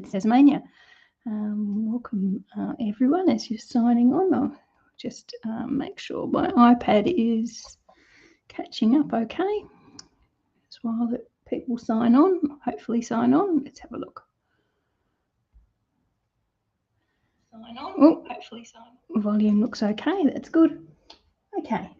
Tasmania. Welcome everyone as you're signing on. I'll just make sure my iPad is catching up okay. As while that people sign on, hopefully sign on. Let's have a look. Sign on. Oh, hopefully sign on. Volume looks okay. That's good. Okay,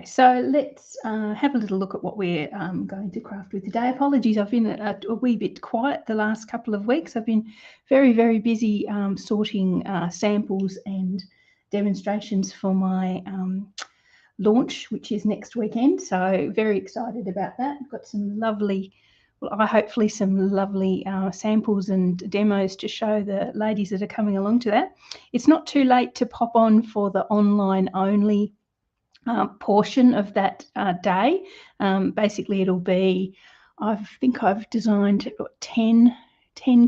so let's have a little look at what we're going to craft with today. Apologies, I've been a wee bit quiet the last couple of weeks. I've been very, very busy sorting samples and demonstrations for my launch, which is next weekend. So very excited about that. I've got some lovely, hopefully some lovely samples and demos to show the ladies that are coming along to that. It's not too late to pop on for the online only portion of that day. Basically, it'll be, I think I've designed 10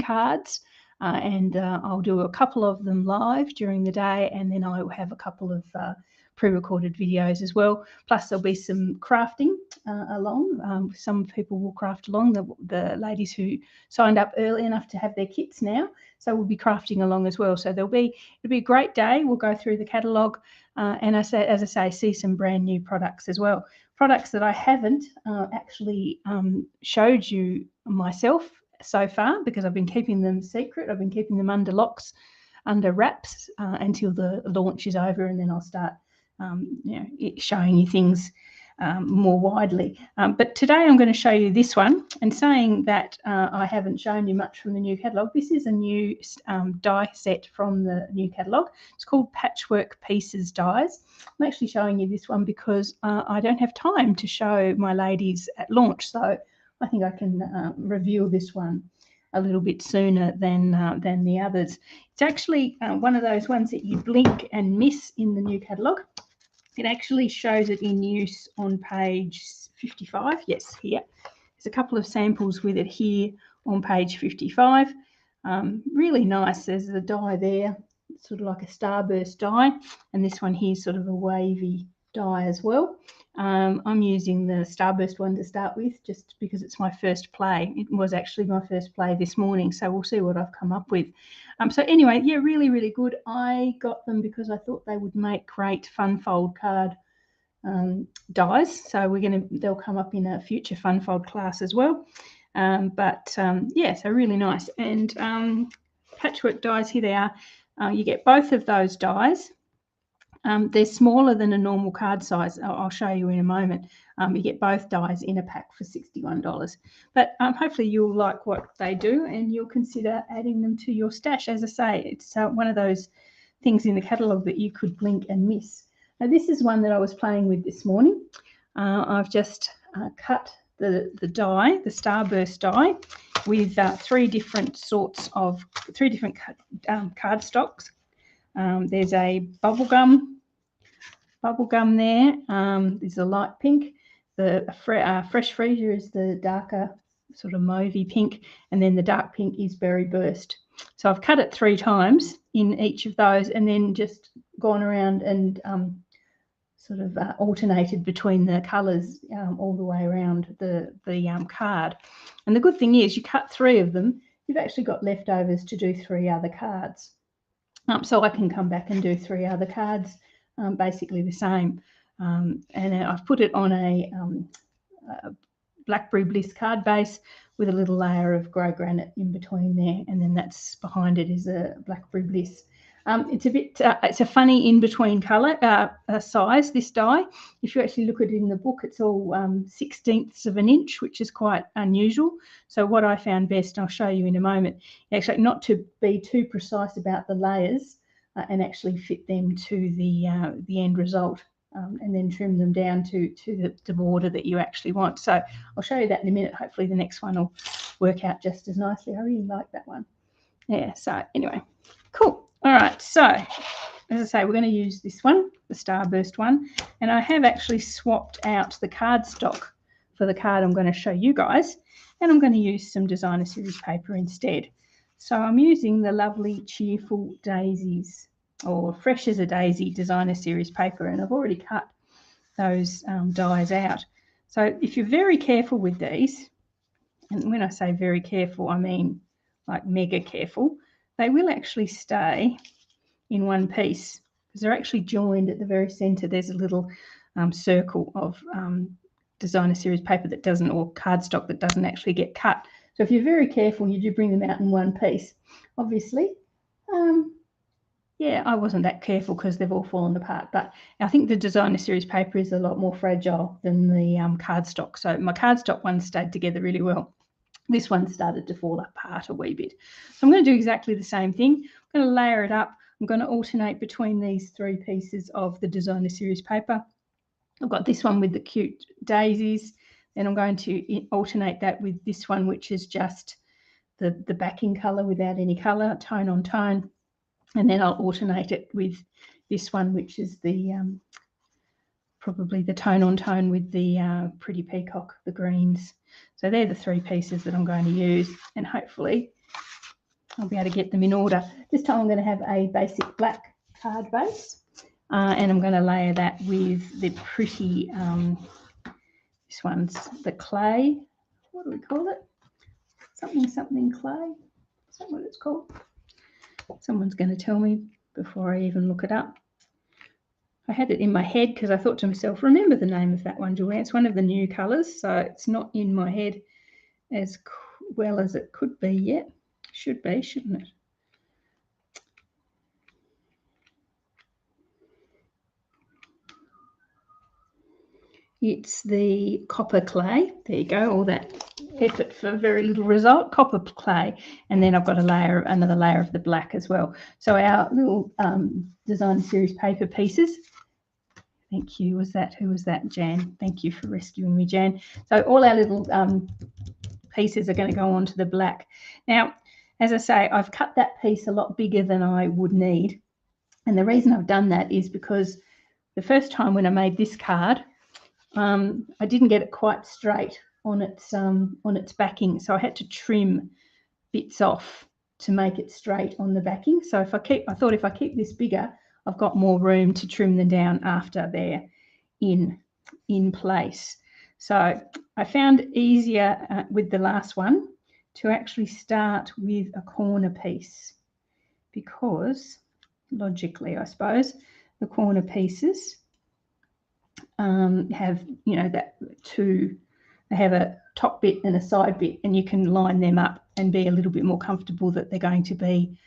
cards, and I'll do a couple of them live during the day, and then I will have a couple of pre-recorded videos as well. Plus, there'll be some crafting along. Some people will craft along, the ladies who signed up early enough to have their kits now. So we'll be crafting along as well. So it'll be a great day. We'll go through the catalogue and as I say, see some brand new products as well. Products that I haven't actually showed you myself so far because I've been keeping them secret. I've been keeping them under locks, under wraps until the launch is over, and then I'll start showing you things more widely. But today I'm going to show you this one, and saying that I haven't shown you much from the new catalogue, this is a new die set from the new catalogue. It's called Patchwork Pieces Dies. I'm actually showing you this one because I don't have time to show my ladies at launch, so I think I can reveal this one a little bit sooner than the others. It's actually one of those ones that you blink and miss in the new catalogue. It actually shows it in use on page 55. Yes, here. There's a couple of samples with it here on page 55. Really nice. There's the die there, sort of like a starburst die, and this one here is sort of a wavy die as well. I'm using the starburst one to start with just because it's my first play. It was actually my first play this morning, so we'll see what I've come up with. So anyway, yeah, really, really good. I got them because I thought they would make great fun fold card dies. So they'll come up in a future fun fold class as well. Yeah, so really nice. And patchwork dies, here they are. You get both of those dies. They're smaller than a normal card size. I'll show you in a moment. You get both dies in a pack for $61. But hopefully you'll like what they do and you'll consider adding them to your stash. As I say, it's one of those things in the catalogue that you could blink and miss. Now, this is one that I was playing with this morning. I've just cut the die, the starburst die, with three different cardstocks. There's a bubblegum there. There's a light pink. The fresh freezer is the darker sort of mauvey pink, and then the dark pink is berry burst. So I've cut it 3 times in each of those, and then just gone around and sort of alternated between the colours all the way around the card. And the good thing is, you cut 3 of them, you've actually got leftovers to do 3 other cards. So I can come back and do 3 other cards, basically the same. And I've put it on a Blackberry Bliss card base with a little layer of grey granite in between there, and then that's behind it is a Blackberry Bliss. It's a funny in-between colour size, this die. If you actually look at it in the book, it's all 1/16 of an inch, which is quite unusual. So what I found best, I'll show you in a moment, actually not to be too precise about the layers and actually fit them to the end result, and then trim them down to the border that you actually want. So I'll show you that in a minute. Hopefully the next one will work out just as nicely. I really like that one. Yeah, so anyway, cool. All right, so as I say, we're going to use this one, the starburst one, and I have actually swapped out the cardstock for the card I'm going to show you guys, and I'm going to use some designer series paper instead. So I'm using the lovely Cheerful Daisies, or Fresh as a Daisy designer series paper, and I've already cut those dies out. So if you're very careful with these, and when I say very careful, I mean like mega careful, they will actually stay in one piece because they're actually joined at the very center. There's a little circle of designer series paper that doesn't, or cardstock that doesn't actually get cut. So if you're very careful, you do bring them out in one piece. Obviously, yeah, I wasn't that careful because they've all fallen apart, but I think the designer series paper is a lot more fragile than the cardstock. So my cardstock one stayed together really well. This one started to fall apart a wee bit. So I'm going to do exactly the same thing. I'm going to layer it up. I'm going to alternate between these three pieces of the designer series paper. I've got this one with the cute daisies, then I'm going to alternate that with this one, which is just the backing colour without any colour, tone on tone. And then I'll alternate it with this one, which is the probably the tone on tone with the pretty peacock, the greens. So they're the three pieces that I'm going to use, and hopefully I'll be able to get them in order. This time I'm going to have a basic black card base, and I'm going to layer that with the pretty, this one's the clay, what do we call it? Something clay, is that what it's called? Someone's going to tell me before I even look it up. I had it in my head because I thought to myself, remember the name of that one, Julian. It's one of the new colours, so it's not in my head as well as it could be yet. Should be, shouldn't it? It's the copper clay. There you go, all that effort for very little result, copper clay. And then I've got another layer of the black as well. So our little designer series paper pieces. Thank you. Who was that? Jan. Thank you for rescuing me, Jan. So all our little pieces are going to go onto the black. Now, as I say, I've cut that piece a lot bigger than I would need. And the reason I've done that is because the first time when I made this card, I didn't get it quite straight on its backing, so I had to trim bits off to make it straight on the backing. So I thought if I keep this bigger, I've got more room to trim them down after they're in place. So I found easier with the last one to actually start with a corner piece, because logically, I suppose, the corner pieces have, you know, they have a top bit and a side bit, and you can line them up and be a little bit more comfortable that they're going to be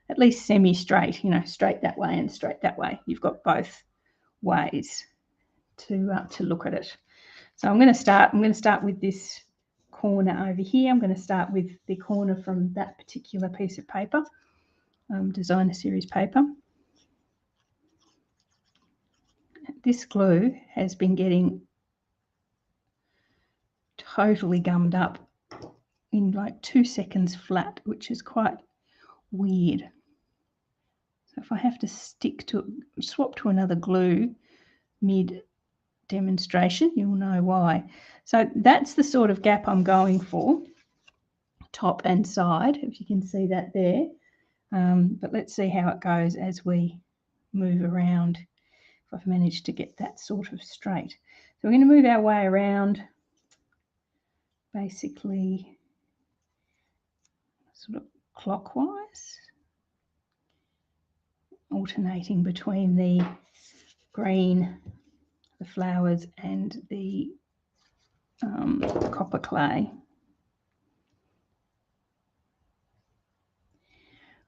at least semi-straight, you know, straight that way and straight that way. You've got both ways to look at it. So I'm going to start with this corner over here. I'm going to start with the corner from that particular piece of paper, designer series paper. This glue has been getting totally gummed up in like 2 seconds flat, which is quite weird. So if I have to swap to another glue mid demonstration, you'll know why. So that's the sort of gap I'm going for, top and side, if you can see that there. But let's see how it goes as we move around, if I've managed to get that sort of straight. So we're going to move our way around, basically sort of clockwise, alternating between the green, the flowers, and the copper clay.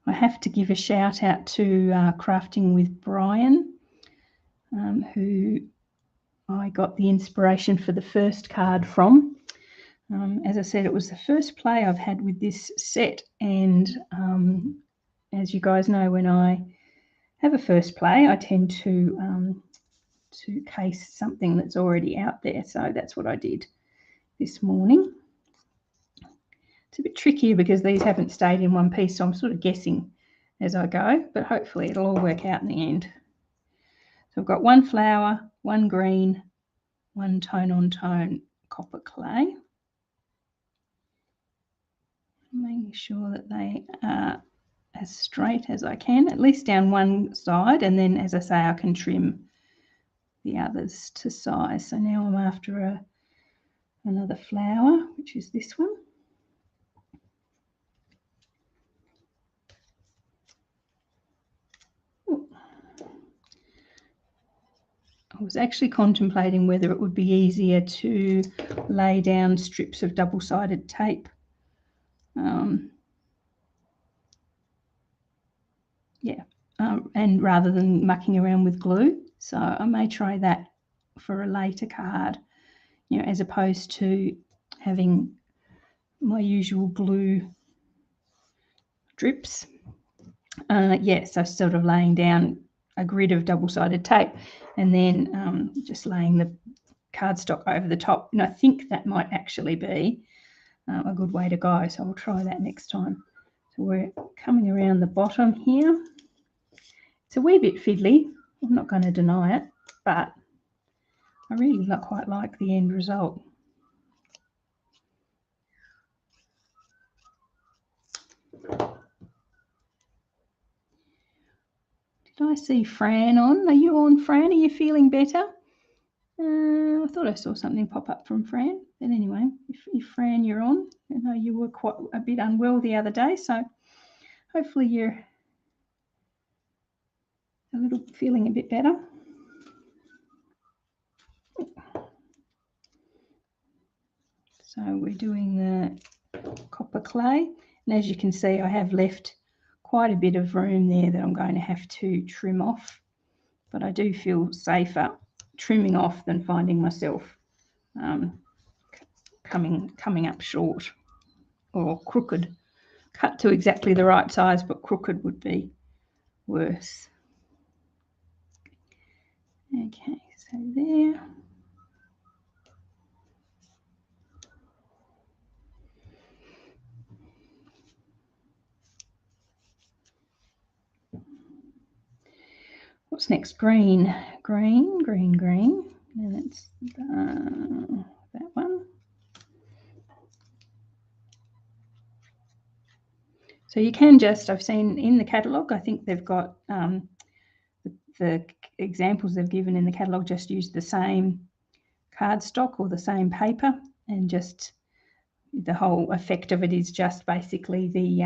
I have to give a shout out to Crafting with Brian, who I got the inspiration for the first card from. As I said, it was the first play I've had with this set, and as you guys know, when I have a first play, I tend to case something that's already out there. So that's what I did this morning. It's a bit trickier because these haven't stayed in one piece, so I'm sort of guessing as I go, but hopefully it'll all work out in the end. So I've got one flower, one green, one tone on tone copper clay. Making sure that they are as straight as I can, at least down one side, and then, as I say, I can trim the others to size. So now I'm after another flower, which is this one. I was actually contemplating whether it would be easier to lay down strips of double-sided tape. And rather than mucking around with glue. So I may try that for a later card, you know, as opposed to having my usual glue drips. So sort of laying down a grid of double-sided tape and then just laying the cardstock over the top. And I think that might actually be a good way to go. So I'll try that next time. So we're coming around the bottom here. It's a wee bit fiddly, I'm not going to deny it, but I really quite like the end result. Did I see Fran on? Are you on, Fran? Are you feeling better? I thought I saw something pop up from Fran. But anyway, if Fran, you're on, I know you were quite a bit unwell the other day, so hopefully you're feeling a bit better. So we're doing the copper clay, and as you can see, I have left quite a bit of room there that I'm going to have to trim off, but I do feel safer trimming off than finding myself coming up short or crooked. Cut to exactly the right size, but crooked would be worse. Okay, so there. What's next? Green. And it's that one. So you can just, I've seen in the catalogue, I think they've got the examples they've given in the catalogue just use the same cardstock or the same paper, and just the whole effect of it is just basically the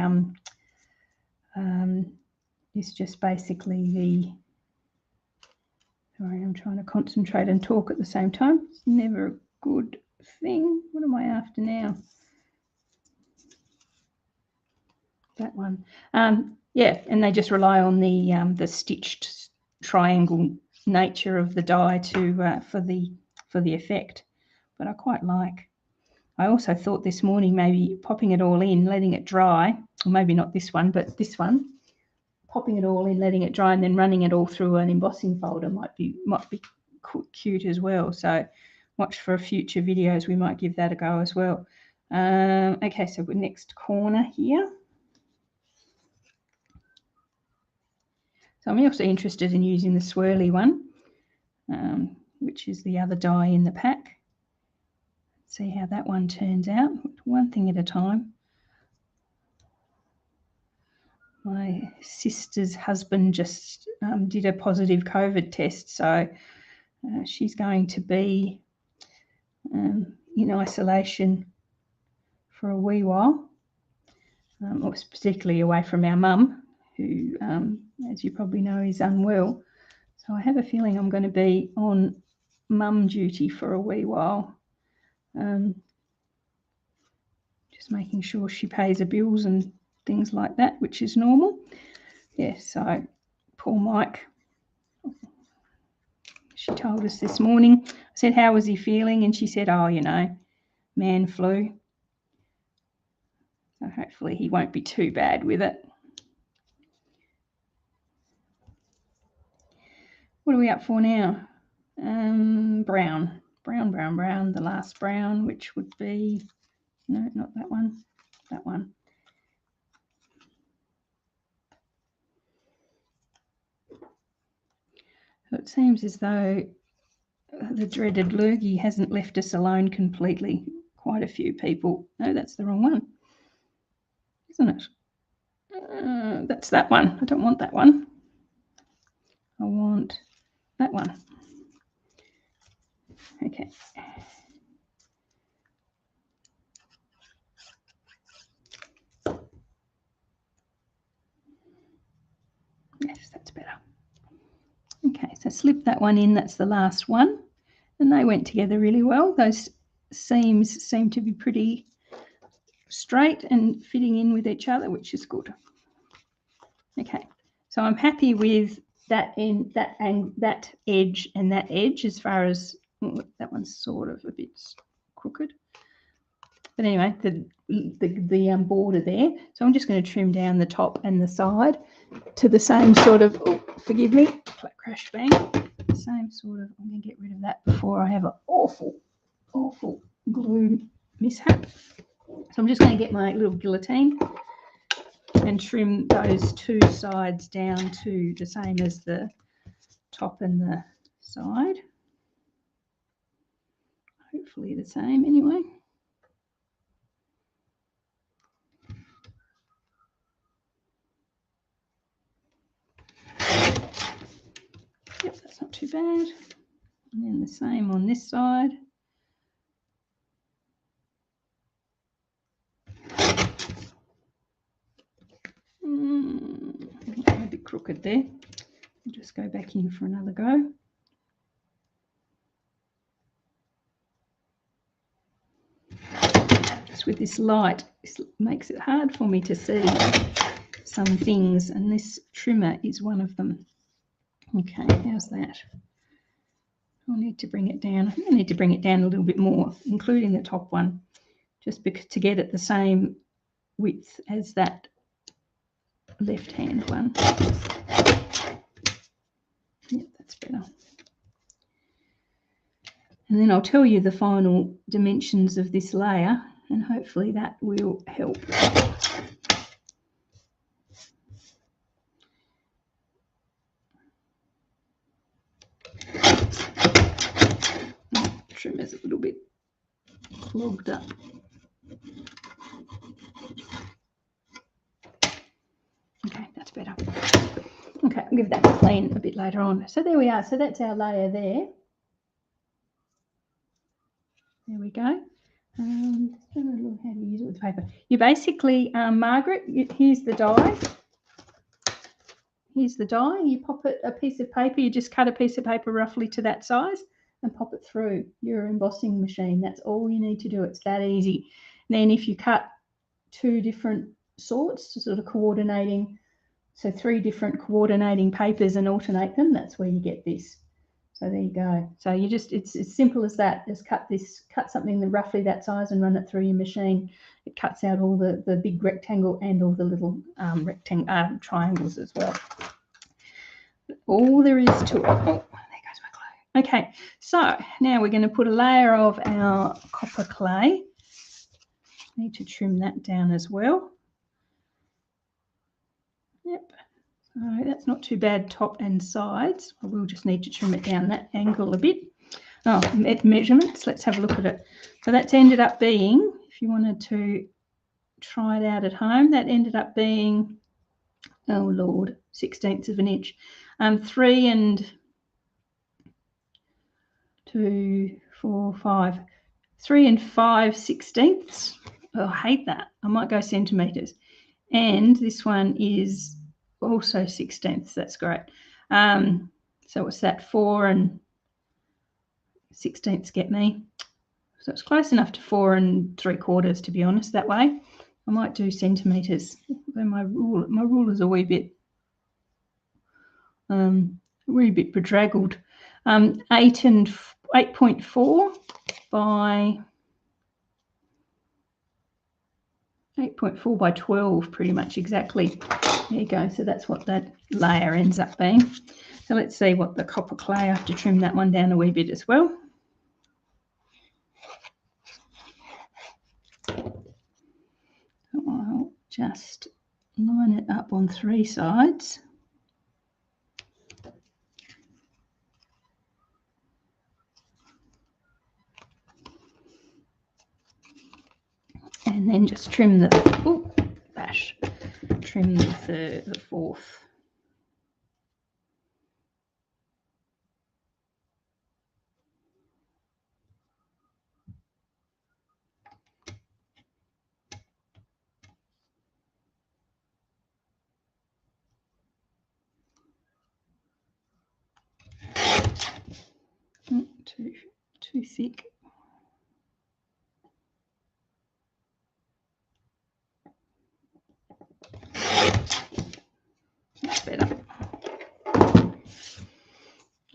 sorry, I'm trying to concentrate and talk at the same time. It's never a good thing. What am I after now? That one. Yeah, and they just rely on the stitched triangle nature of the die to for the effect. But I quite like. I also thought this morning maybe popping it all in, letting it dry, or maybe not this one, but this one, popping it all in, letting it dry, and then running it all through an embossing folder might be cute as well. So watch for future videos. We might give that a go as well. Okay, so we're next corner here. So I'm also interested in using the swirly one, which is the other die in the pack. See how that one turns out, one thing at a time. My sister's husband just did a positive COVID test, so she's going to be in isolation for a wee while, or particularly away from our mum, who, as you probably know, is unwell. So I have a feeling I'm going to be on mum duty for a wee while, just making sure she pays her bills and things like that, which is normal. Yeah, so poor Mike. She told us this morning. I said, how was he feeling? And she said, oh, you know, man flu. So hopefully he won't be too bad with it. What are we up for now? Brown, the last brown, which would be, no, not that one, that one. So it seems as though the dreaded lurgy hasn't left us alone completely. Quite a few people. No, that's the wrong one, isn't it? That's that one. I don't want that one. I want that one. Okay. Yes, that's better. Okay, so slip that one in, that's the last one. And they went together really well. Those seams seem to be pretty straight and fitting in with each other, which is good. Okay, so I'm happy with that end, that edge and that edge, as far as that one's sort of a bit crooked. But anyway, the border there. So I'm just going to trim down the top and the side to the same sort of, oh, forgive me, flat crash bang. Same sort of, I'm going to get rid of that before I have an awful glue mishap. So I'm just going to get my little guillotine and trim those two sides down to the same as the top and the side. Hopefully the same anyway. Yep, that's not too bad. And then the same on this side. A bit crooked there. I'll just go back in for another go. Just with this light, this makes it hard for me to see some things, and this trimmer is one of them. Okay, how's that? I'll need to bring it down. I think I need to bring it down a little bit more, including the top one, just because to get it the same width as that left-hand one. Yep, that's better. And then I'll tell you the final dimensions of this layer, and hopefully that will help. Trimmer's a little bit clogged up. Okay, that's better. Okay, I'll give that a clean a bit later on. So there we are. So that's our layer there. There we go. How do you use it with paper? You basically, Margaret, here's the die. Here's the die. You pop it, a piece of paper, you just cut a piece of paper roughly to that size and pop it through your embossing machine. That's all you need to do. It's that easy. Then if you cut two different sorts, sort of coordinating, so 3 different coordinating papers and alternate them, that's where you get this. So there you go. So you just, it's as simple as that. Just cut something roughly that size and run it through your machine. It cuts out all the big rectangle and all the little triangles as well. All there is to it. Oh, there goes my clay. Okay, so now we're going to put a layer of our copper clay. Need to trim that down as well. Yep. So that's not too bad, top and sides. I will just need to trim it down that angle a bit. Oh, measurements, let's have a look at it. So that's ended up being, if you wanted to try it out at home, that ended up being, oh Lord, 1/16 of an inch. 3 and 2, 4, 5. 3 and 5/16. Oh, I hate that. I might go centimetres. And this one is also 1/16. That's great. So what's that? 4 and 1/16 get me. So it's close enough to 4 3/4, to be honest, that way. I might do centimetres. My ruler's a wee bit bedraggled. 8.4 by 8.4 by 12, pretty much exactly. There you go. So that's what that layer ends up being. So let's see what the copper clay, I have to trim that one down a wee bit as well. I'll just line it up on 3 sides. And then just trim the, trim the 4th. thick. That's better.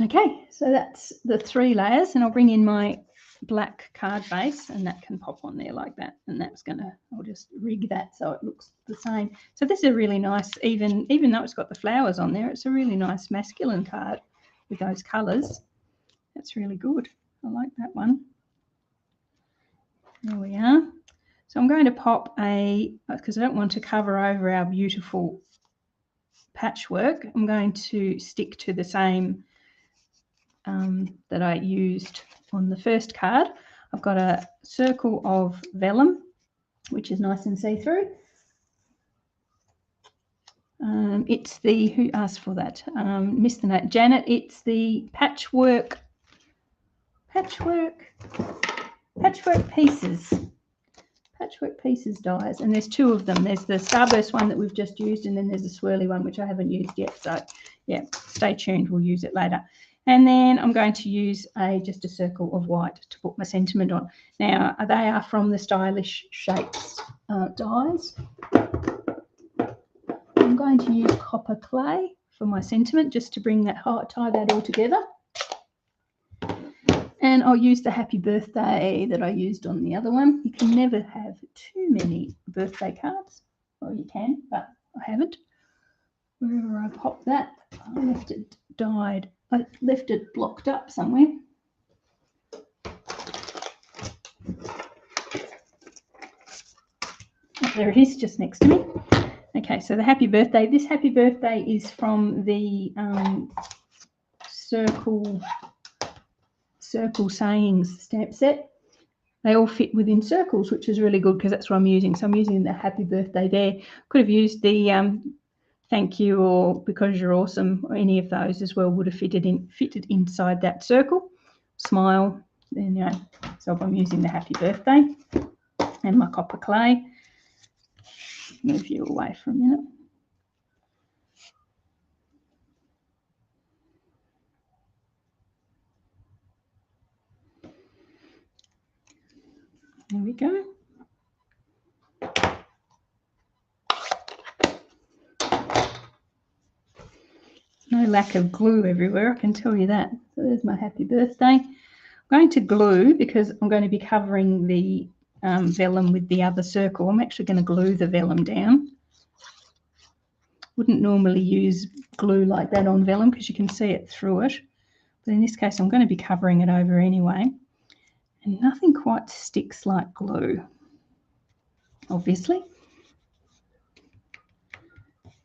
Okay, so that's the 3 layers, and I'll bring in my black card base, and that can pop on there like that, and that's gonna, I'll just rig that so it looks the same. So this is a really nice, even though it's got the flowers on there, it's a really nice masculine card with those colours. That's really good. I like that one. There we are. So I'm going to pop because I don't want to cover over our beautiful patchwork, I'm going to stick to the same that I used on the first card. I've got a circle of vellum, which is nice and see-through. It's the, who asked for that? Missed the note. Janet, it's the Patchwork Pieces. Patchwork Pieces dies, and there's 2 of them. There's the Starburst one that we've just used, and then there's the swirly one, which I haven't used yet. So, yeah, stay tuned. We'll use it later. And then I'm going to use just a circle of white to put my sentiment on. Now, they are from the Stylish Shapes dies. I'm going to use copper clay for my sentiment, just to bring that, tie that all together. And I'll use the happy birthday that I used on the other one. You can never have too many birthday cards. Well, you can, but I haven't. Wherever I popped that, I left it dyed. I left it blocked up somewhere. Oh, there it is, just next to me. Okay, so the happy birthday. This happy birthday is from the circle sayings stamp set. They all fit within circles, which is really good because that's what I'm using. So I'm using the happy birthday there. Could have used the thank you or because you're awesome, or any of those as well would have fitted inside that circle. Smile, then, you know. So I'm using the happy birthday and my copper clay. Move you away for a minute. There we go. No lack of glue everywhere, I can tell you that. So there's my happy birthday. I'm going to glue because I'm going to be covering the vellum with the other circle. I'm actually going to glue the vellum down. Wouldn't normally use glue like that on vellum because you can see it through it. But in this case, I'm going to be covering it over anyway. And nothing quite sticks like glue, obviously.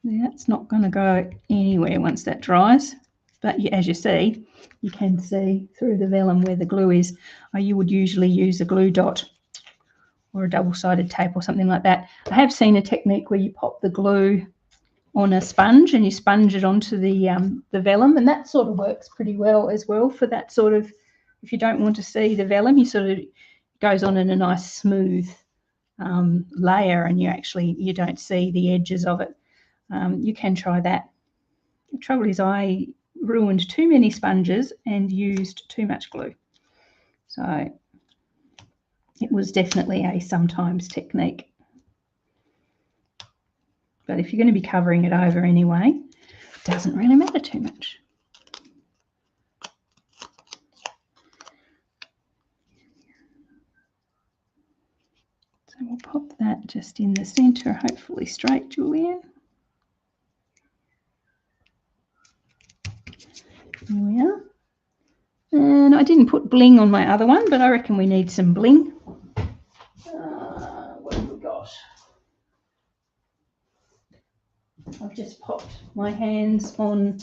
That's not going to go anywhere once that dries. But as you see, you can see through the vellum where the glue is. You would usually use a glue dot or a double-sided tape or something like that. I have seen a technique where you pop the glue on a sponge and you sponge it onto the vellum, and that sort of works pretty well as well for that sort of, if you don't want to see the vellum, you sort of goes on in a nice smooth layer, and you don't see the edges of it. You can try that. The trouble is I ruined too many sponges and used too much glue. So it was definitely a sometimes technique. But if you're going to be covering it over anyway, it doesn't really matter too much. So we'll pop that just in the centre, hopefully straight, Julianne. There we are. And I didn't put bling on my other one, but I reckon we need some bling. What have we got? I've just popped my hands on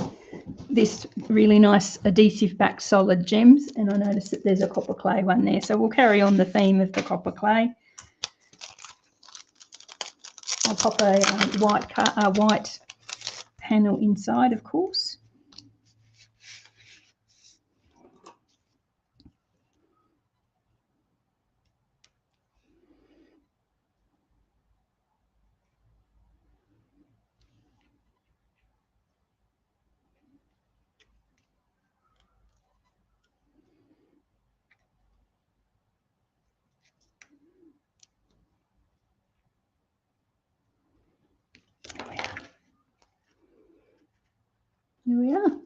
this really nice adhesive back solid gems, and I noticed that there's a copper clay one there. So we'll carry on the theme of the copper clay. I'll pop a white panel inside, of course.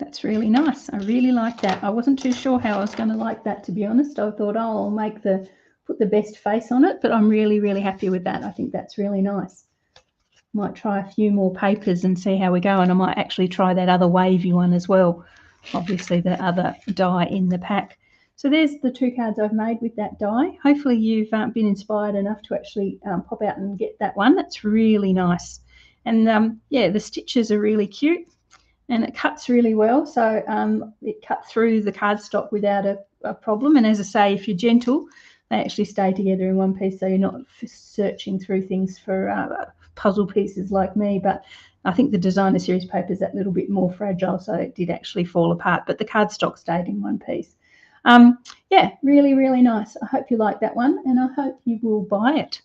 that's really nice. I really like that. I wasn't too sure how I was going to like that, to be honest. I thought, oh, I'll put the best face on it, but I'm really, really happy with that. I think that's really nice. Might try a few more papers and see how we go, and I might actually try that other wavy one as well, obviously the other die in the pack. So there's the 2 cards I've made with that die. Hopefully you've been inspired enough to actually pop out and get that one. That's really nice. And yeah, the stitches are really cute and it cuts really well. So it cut through the cardstock without a problem. And as I say, if you're gentle, they actually stay together in one piece, so you're not searching through things for puzzle pieces like me. But I think the designer series paper is that little bit more fragile, so it did actually fall apart, but the cardstock stayed in one piece. Yeah, really, really nice. I hope you like that one, and I hope you will buy it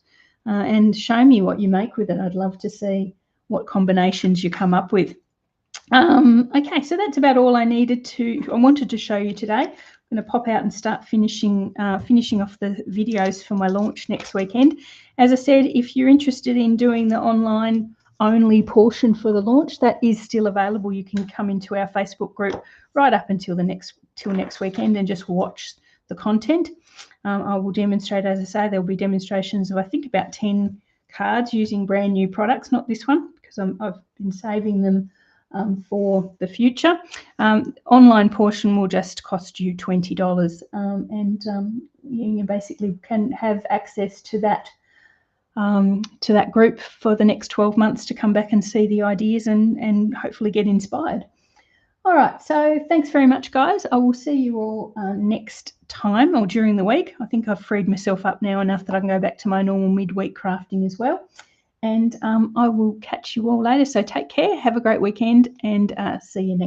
and show me what you make with it. I'd love to see what combinations you come up with. Okay, so that's about all I wanted to show you today. I'm going to pop out and start finishing off the videos for my launch next weekend. As I said, if you're interested in doing the online only portion for the launch, that is still available. You can come into our Facebook group right up until next weekend and just watch the content. I will demonstrate, as I say, there will be demonstrations of I think about 10 cards using brand new products, not this one because I've been saving them for the future. Online portion will just cost you $20, and you basically can have access to that group for the next 12 months to come back and see the ideas and hopefully get inspired. All right, so thanks very much, guys. I will see you all next time or during the week. I think I've freed myself up now enough that I can go back to my normal midweek crafting as well. And I will catch you all later. So take care, have a great weekend, and see you next